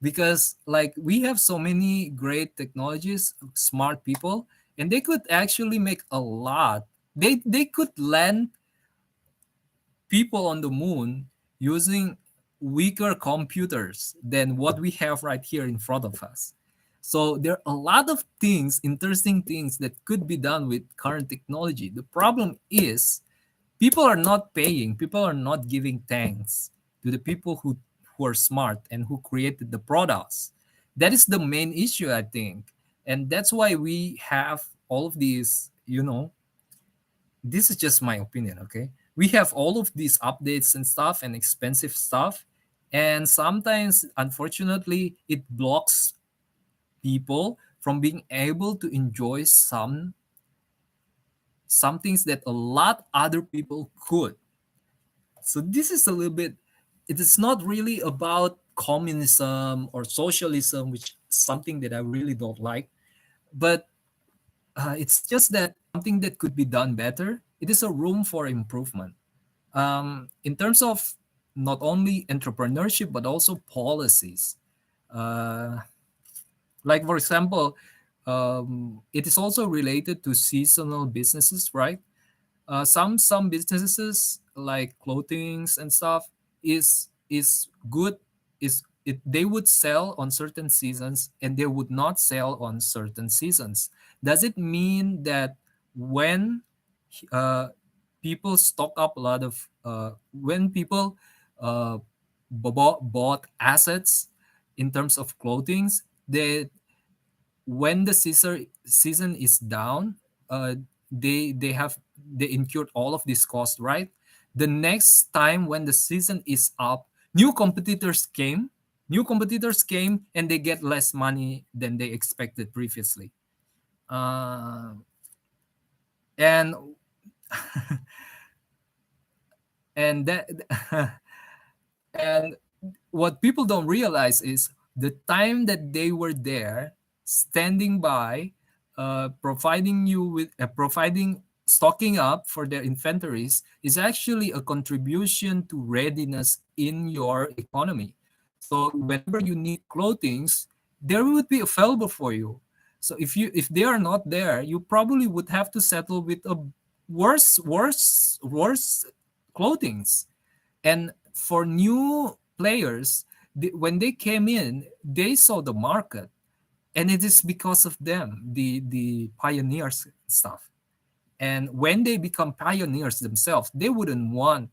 because like we have so many great technologies, smart people, and they could actually make a lot. They could land people on the moon using weaker computers than what we have right here in front of us. So there are a lot of things, interesting things that could be done with current technology. The problem is people are not paying, people are not giving thanks to the people who are smart and who created the products. That is the main issue, I think. And that's why we have all of these, this is just my opinion, okay? We have all of these updates and stuff and expensive stuff. And sometimes, unfortunately, it blocks people from being able to enjoy some things that a lot other people could. So this is a little bit, it is not really about communism or socialism, which is something that I really don't like, but it's just that something that could be done better. It is a room for improvement. In terms of not only entrepreneurship but also policies. Uh, like for example, it is also related to seasonal businesses, right? Some businesses like clothings and stuff is good, is it they would sell on certain seasons and they would not sell on certain seasons. Does it mean that when uh, people stock up a lot of when people uh, bought assets in terms of clothings, they when the season is down, they incurred all of this cost, right? The next time when the season is up, new competitors came and they get less money than they expected previously. uh, and and that and what people don't realize is the time that they were there standing by, providing stocking up for their inventories is actually a contribution to readiness in your economy. So whenever you need clothings, there would be available for you. So if they are not there, you probably would have to settle with a worse clothings. And for new players, when they came in, they saw the market, and it is because of them, the pioneers stuff. And when they become pioneers themselves, they wouldn't want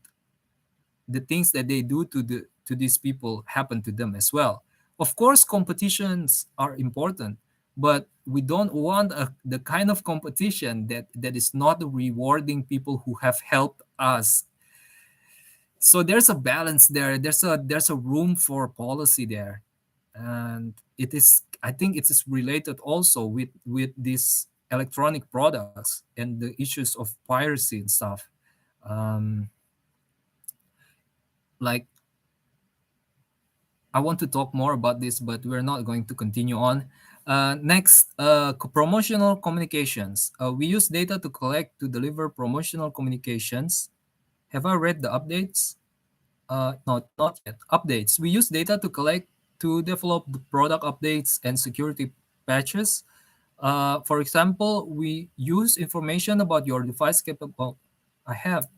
the things that they do to these people happen to them as well. Of course, competitions are important, but we don't want the kind of competition that is not rewarding people who have helped us. So there's a balance there. There's a room for policy there, and it is, I think it is related also with these electronic products and the issues of piracy and stuff. um, like, I want to talk more about this, but we're not going to continue on. Next, promotional communications. We use data to collect to deliver promotional communications. Have I read the updates? Not yet. Updates. We use data to collect to develop the product updates and security patches. For example, we use information about your device capable. I have.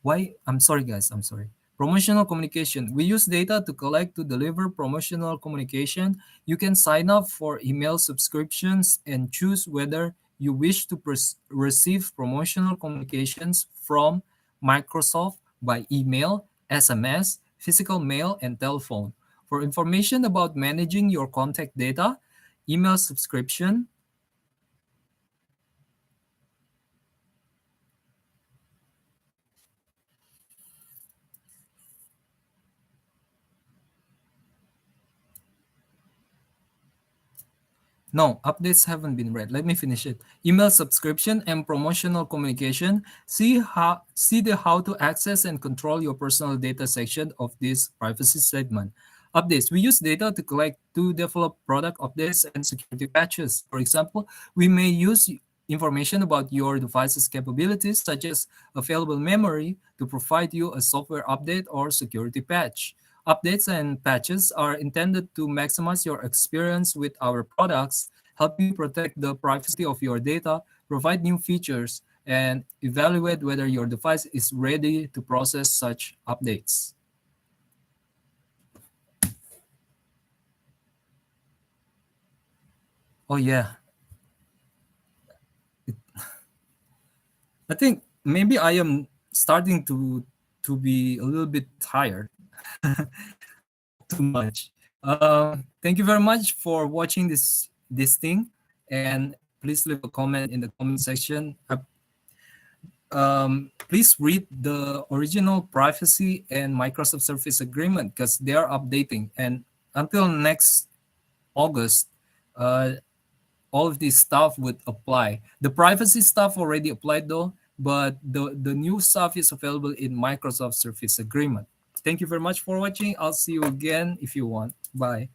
Why? I'm sorry, guys. I'm sorry. Promotional communication. We use data to collect to deliver promotional communication. You can sign up for email subscriptions and choose whether you wish to receive promotional communications from Microsoft by email, SMS, physical mail, and telephone. For information about managing your contact data, email subscription. No, updates haven't been read. Let me finish it. Email subscription and promotional communication. See the how to access and control your personal data section of this privacy statement. Updates. We use data to collect to develop product updates and security patches. For example, we may use information about your device's capabilities, such as available memory, to provide you a software update or security patch. Updates and patches are intended to maximize your experience with our products, help you protect the privacy of your data, provide new features, and evaluate whether your device is ready to process such updates. Oh yeah, I think maybe I am starting to be a little bit tired too much. Thank you very much for watching this thing, and please leave a comment in the comment section. Please read the original privacy and Microsoft Surface Agreement because they are updating. And until next August, uh, all of this stuff would apply. The privacy stuff already applied though, but the new stuff is available in Microsoft Surface Agreement. Thank you very much for watching. I'll see you again if you want. Bye.